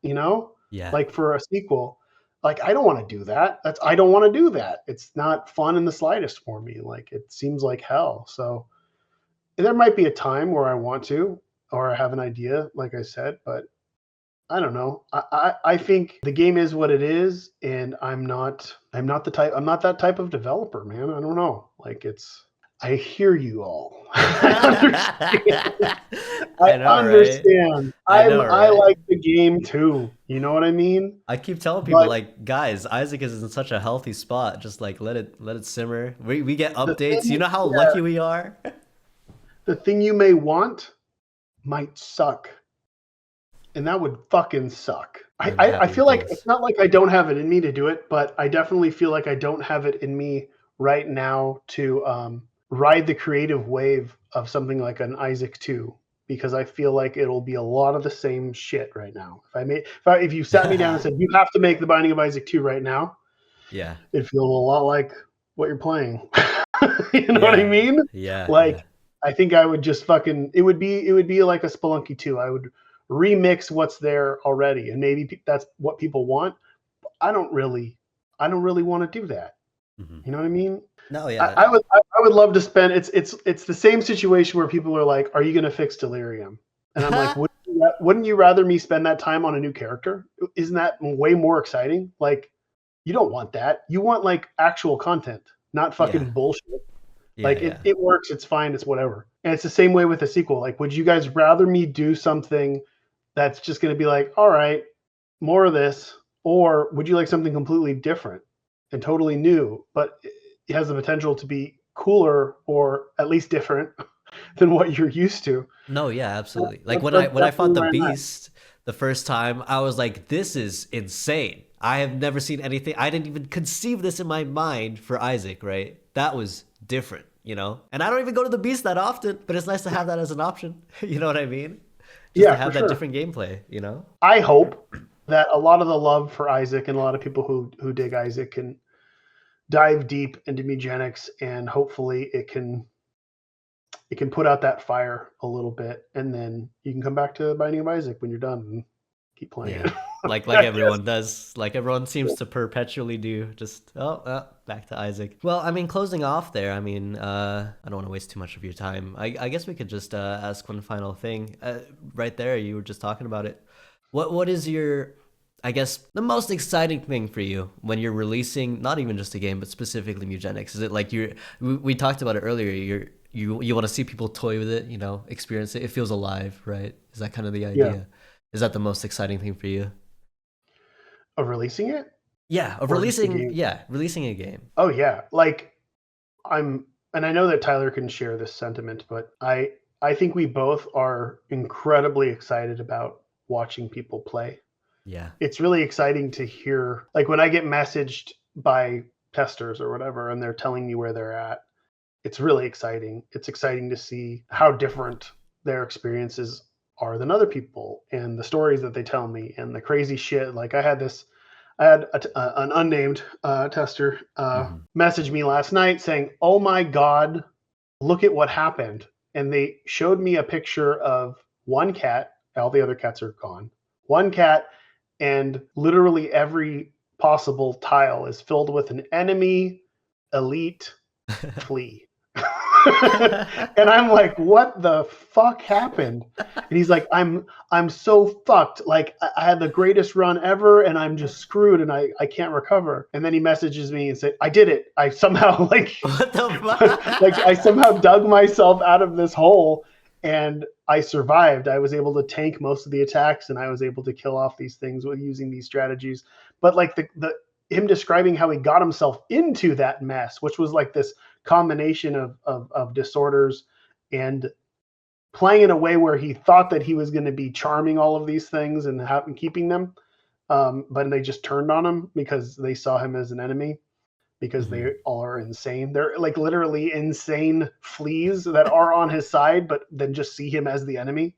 Speaker 2: like for a sequel. Like, I don't want to do that. I don't want to do that. It's not fun in the slightest for me. Like, it seems like hell. So there might be a time where I want to, or I have an idea, like I said, but I don't know. I think the game is what it is, and I'm not that type of developer, man. I don't know. Like, I hear you all. I understand. I like the game too. You know what I mean?
Speaker 1: I keep telling people, like, guys, Isaac is in such a healthy spot. Just like let it simmer. We get updates. You know how lucky we are?
Speaker 2: The thing you may want might suck. And that would fucking suck. I feel like it's not like I don't have it in me to do it, but I definitely feel like I don't have it in me right now to ride the creative wave of something like an Isaac 2, because I feel like it'll be a lot of the same shit right now. If you sat me down and said, you have to make The Binding of Isaac 2 right now, it'd feel a lot like what you're playing. You know what I mean? I think I would just it would be like a Spelunky 2. I would remix what's there already, and maybe that's what people want. I don't really want to do that.
Speaker 1: Mm-hmm.
Speaker 2: You know what I mean?
Speaker 1: No, yeah.
Speaker 2: I would love to spend. It's the same situation where people are like, "Are you going to fix Delirium?" And I'm like, wouldn't you rather me spend that time on a new character? Isn't that way more exciting? Like, you don't want that. You want like actual content, not fucking bullshit. It works. It's fine. It's whatever. And it's the same way with a sequel. Like, would you guys rather me do something that's just going to be like, all right, more of this, or would you like something completely different and totally new, but it has the potential to be cooler or at least different than what you're used to?
Speaker 1: No, yeah, absolutely. Like when I fought the Beast the first time, I was like, this is insane. I have never seen anything. I didn't even conceive this in my mind for Isaac, right? That was different, And I don't even go to the Beast that often, but it's nice to have that as an option. You know what I mean? Just to have that different gameplay,
Speaker 2: I hope that a lot of the love for Isaac and a lot of people who dig Isaac can dive deep into Mewgenics, and hopefully it can put out that fire a little bit, and then you can come back to Binding of Isaac when you're done and keep playing
Speaker 1: Yeah.
Speaker 2: it.
Speaker 1: Like everyone does, like everyone seems to perpetually do. Just back to Isaac. Well, I mean, closing off there. I mean, I don't want to waste too much of your time. I guess we could just ask one final thing. Right there, you were just talking about it. What is your, I guess, the most exciting thing for you when you're releasing not even just a game, but specifically Mewgenics? Is it like we talked about it earlier. You want to see people toy with it, experience it. It feels alive, right? Is that kind of the
Speaker 2: Yeah.
Speaker 1: idea? Is that the most exciting thing for you?
Speaker 2: Of releasing it?
Speaker 1: Yeah, of
Speaker 2: Or just the
Speaker 1: releasing.
Speaker 2: game?
Speaker 1: Yeah, releasing a game.
Speaker 2: Oh yeah. Like and I know that Tyler can share this sentiment, but I think we both are incredibly excited about watching people play.
Speaker 1: Yeah.
Speaker 2: It's really exciting to hear, like when I get messaged by testers or whatever and they're telling me where they're at. It's really exciting. It's exciting to see how different their experiences are than other people, and the stories that they tell me, and the crazy shit. Like I had an unnamed tester
Speaker 1: Hmm.
Speaker 2: message me last night saying, "Oh my god, look at what happened!" And they showed me a picture of one cat. All the other cats are gone. One cat, and literally every possible tile is filled with an enemy, elite, flea. And I'm like, what the fuck happened? And he's like, I'm so fucked. Like I had the greatest run ever and I'm just screwed and I can't recover. And then he messages me and said, I did it. I somehow
Speaker 1: What the
Speaker 2: like I
Speaker 1: fuck?
Speaker 2: somehow dug myself out of this hole and I survived. I was able to tank most of the attacks and I was able to kill off these things with using these strategies. But like the him describing how he got himself into that mess, which was like this combination of disorders and playing in a way where he thought that he was going to be charming all of these things and keeping them, but they just turned on him because they saw him as an enemy because
Speaker 1: Hmm.
Speaker 2: they all are insane. They're like literally insane fleas that are on his side, but then just see him as the enemy.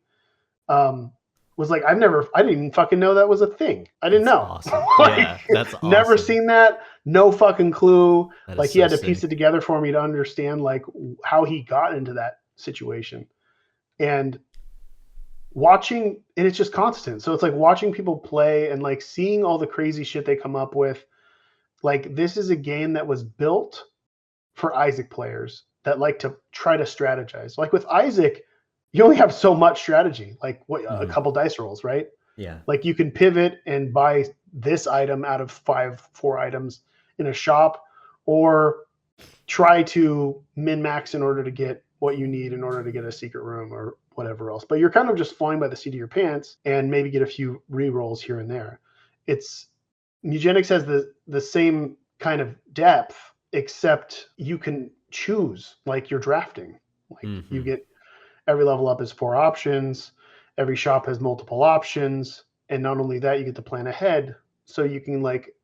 Speaker 2: Um, was like, I didn't even fucking know that was a thing. I didn't
Speaker 1: That's
Speaker 2: know.
Speaker 1: awesome.
Speaker 2: Like,
Speaker 1: Yeah, that's
Speaker 2: never
Speaker 1: awesome.
Speaker 2: seen that. No fucking clue.
Speaker 1: That is
Speaker 2: Like, he
Speaker 1: so
Speaker 2: had to piece
Speaker 1: sick.
Speaker 2: it together for me to understand like how he got into that situation. And and it's just constant. So it's like watching people play and like seeing all the crazy shit they come up with. Like, this is a game that was built for Isaac players that like to try to strategize. Like with Isaac, you only have so much strategy, like a
Speaker 1: Hmm.
Speaker 2: couple dice rolls, right?
Speaker 1: Yeah.
Speaker 2: Like you can pivot and buy this item out of four items in a shop, or try to min max in order to get what you need in order to get a secret room or whatever else. But you're kind of just flying by the seat of your pants and maybe get a few re rolls here and there. It's Eugenics has the same kind of depth, except you can choose like you're drafting. Like you
Speaker 1: Hmm.
Speaker 2: get every level up is four options, every shop has multiple options, and not only that, you get to plan ahead. So you can like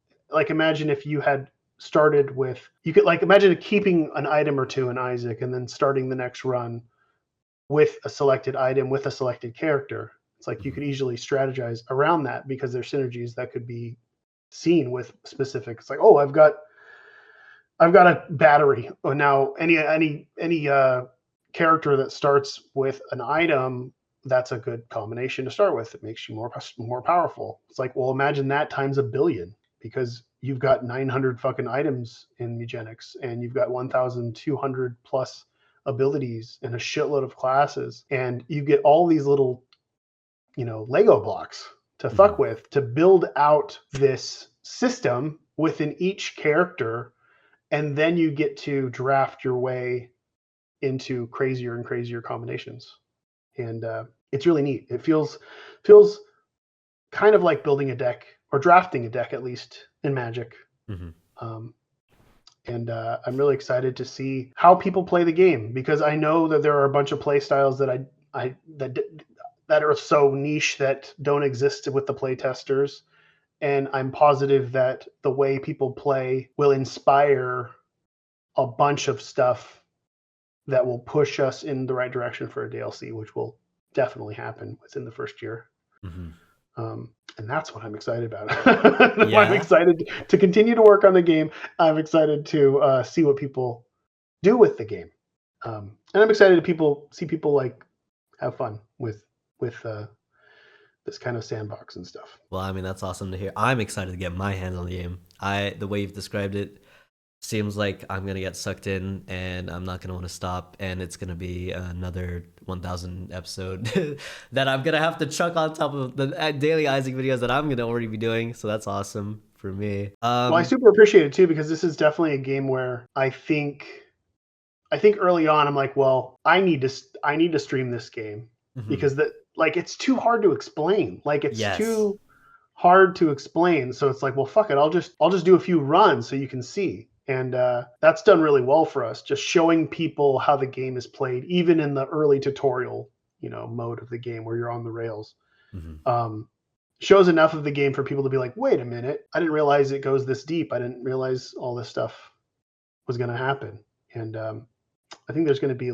Speaker 2: imagine if you had started with you could like imagine keeping an item or two in Isaac and then starting the next run with a selected item with a selected character. It's like you
Speaker 1: Hmm.
Speaker 2: could easily strategize around that because there's synergies that could be seen with specific. It's like, oh, I've got a battery. Oh, now any character that starts with an item, that's a good combination to start with. It makes you more powerful. It's like, well, imagine that times a billion because you've got 900 fucking items in Mewgenics and you've got 1,200 plus abilities and a shitload of classes, and you get all these little Lego blocks to
Speaker 1: Hmm.
Speaker 2: fuck with to build out this system within each character, and then you get to draft your way into crazier and crazier combinations. And it's really neat. It feels kind of like building a deck or drafting a deck, at least in Magic.
Speaker 1: Hmm.
Speaker 2: Um, and I'm really excited to see how people play the game because I know that there are a bunch of play styles that that are so niche that don't exist with the play testers. And I'm positive that the way people play will inspire a bunch of stuff that will push us in the right direction for a DLC, which will definitely happen within the first year.
Speaker 1: Hmm.
Speaker 2: Um, And that's what I'm excited about.
Speaker 1: Yeah.
Speaker 2: I'm excited to continue to work on the game. I'm excited to see what people do with the game. And I'm excited to see people like have fun with this kind of sandbox and stuff.
Speaker 1: Well, I mean, that's awesome to hear. I'm excited to get my hands on the game. The way you've described it seems like I'm gonna get sucked in, and I'm not gonna want to stop. And it's gonna be another 1,000 episode that I'm gonna have to chuck on top of the daily Isaac videos that I'm gonna already be doing. So that's awesome for me.
Speaker 2: Well, I super appreciate it too, because this is definitely a game where I think early on I'm like, well, I need to stream this game because it's too hard to explain. Like it's too hard to explain. So it's like, well, fuck it. I'll just do a few runs so you can see. And that's done really well for us, just showing people how the game is played, even in the early tutorial, mode of the game where you're on the rails. Shows enough of the game for people to be like, wait a minute, I didn't realize it goes this deep. I didn't realize all this stuff was going to happen. And I think there's going to be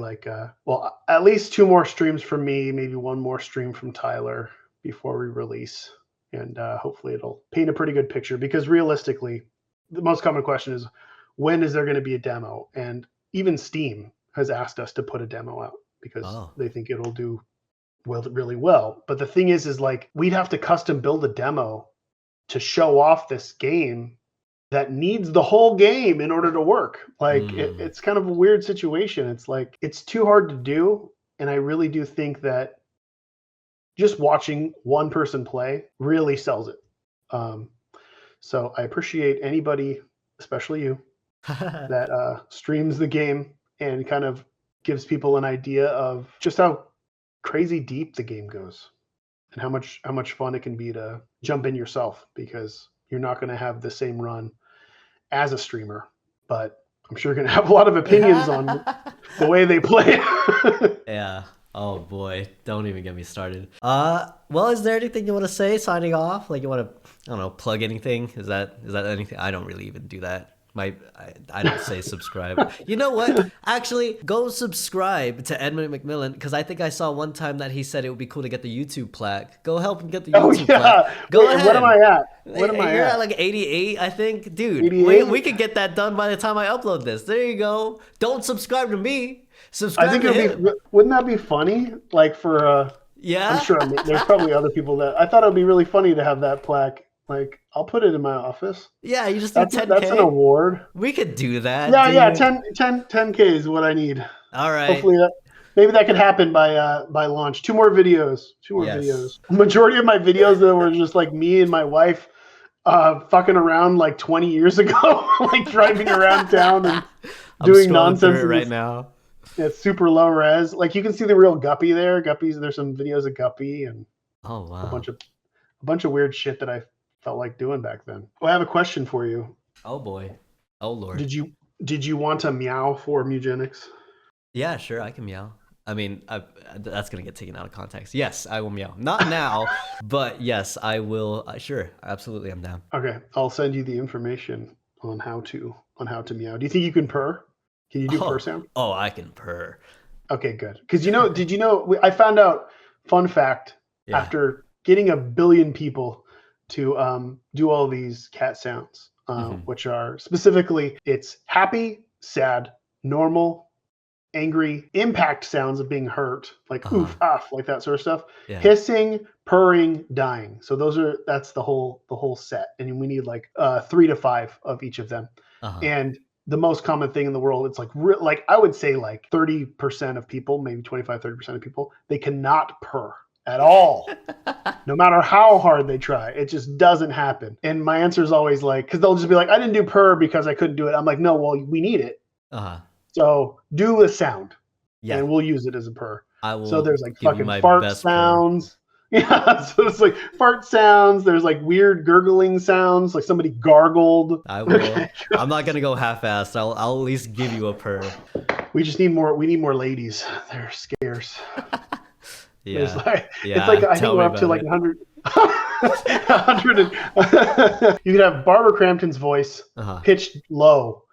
Speaker 2: at least 2 more streams from me, maybe 1 more stream from Tyler before we release. And hopefully it'll paint a pretty good picture, because realistically, the most common question is, when is there going to be a demo? And even Steam has asked us to put a demo out because they think it'll do really well. But the thing is like, we'd have to custom build a demo to show off this game that needs the whole game in order to work. It's kind of a weird situation. It's like, it's too hard to do. And I really do think that just watching one person play really sells it. So I appreciate anybody, especially you, that streams the game and kind of gives people an idea of just how crazy deep the game goes and how much fun it can be to jump in yourself, because you're not going to have the same run as a streamer, but I'm sure you're going to have a lot of opinions on the way they play.
Speaker 1: Yeah. Oh boy, don't even get me started. Well, is there anything you want to say signing off? Like, you want to, I don't know, plug anything? Is that anything? I don't really even do that. I don't say subscribe. You know what? Actually, go subscribe to Edmund Mcmillen, because I think I saw one time that he said it would be cool to get the YouTube plaque. Go help him get the YouTube plaque. Go ahead.
Speaker 2: What am I at?
Speaker 1: You're at like 88, I think. Dude, we could get that done by the time I upload this. There you go. Don't subscribe to me. Subscribe to him.
Speaker 2: Wouldn't that be funny? Like for
Speaker 1: yeah.
Speaker 2: I'm sure there's probably other people that I thought it would be really funny to have that plaque. Like, I'll put it in my office.
Speaker 1: Yeah, you just need 10K.
Speaker 2: That's an award.
Speaker 1: We could do that.
Speaker 2: Yeah, dude. 10K is what I need.
Speaker 1: All right.
Speaker 2: Hopefully maybe that could happen by launch. 2 more videos. Videos. The majority of my videos though were just like me and my wife fucking around like 20 years ago, like driving around town and doing nonsense
Speaker 1: right now.
Speaker 2: It's super low res. Like, you can see the real Guppy there. There's some videos of Guppy and a bunch of weird shit that I felt like doing back then. Well, I have a question for you.
Speaker 1: Oh boy. Oh lord.
Speaker 2: Did you want to meow for Mewgenics?
Speaker 1: Yeah, sure, I can meow. I mean, that's gonna get taken out of context. Yes, I will meow. Not now, but yes, I will. Sure, absolutely, I'm down.
Speaker 2: Okay, I'll send you the information on how to meow. Do you think you can purr? Can you do purr sound?
Speaker 1: Oh, I can purr.
Speaker 2: Okay, good. Because did you know? I found out. Fun fact. Yeah. After getting 1 billion people to do all these cat sounds, which are specifically, it's happy, sad, normal, angry, impact sounds of being hurt, like oof, off, like that sort of stuff. Yeah. Hissing, purring, dying. So that's the whole set, and we need like 3 to 5 of each of them. And the most common thing in the world, it's like I would say like 30% of people, maybe 25-30% of people, they cannot purr at all. No matter how hard they try, it just doesn't happen. And my answer is always like, because they'll just be like, I didn't do purr because I couldn't do it. I'm like, no, well, we need it. So do a sound, and we'll use it as a purr. So there's like fucking fart sounds. Purr. Yeah, so it's like fart sounds. There's like weird gurgling sounds, like somebody gargled.
Speaker 1: I will. I'm not gonna go half-assed. I'll at least give you a purr.
Speaker 2: We just need more. We need more ladies. They're scarce.
Speaker 1: Yeah.
Speaker 2: It's like I think we're up to like 100. 100. You could have Barbara Crampton's voice pitched low,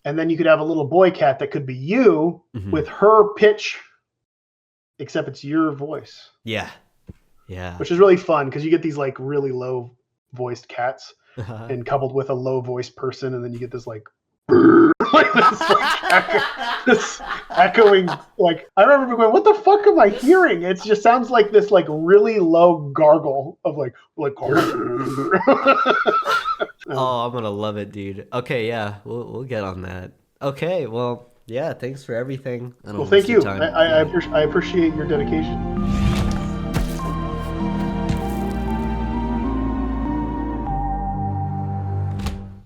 Speaker 2: and then you could have a little boy cat that could be you with her pitch, except it's your voice.
Speaker 1: Yeah. Yeah.
Speaker 2: which is really fun because you get these like really low voiced cats and coupled with a low voiced person, and then you get this like like this echoing, like I remember going, what the fuck am I hearing? It just sounds like this like really low gargle of like
Speaker 1: Oh, I'm gonna love it, dude. Okay, yeah, we'll get on that. Okay, well, yeah, thanks for everything. I don't
Speaker 2: well,
Speaker 1: wanna
Speaker 2: thank
Speaker 1: waste your
Speaker 2: you.
Speaker 1: time.
Speaker 2: I appreciate your dedication.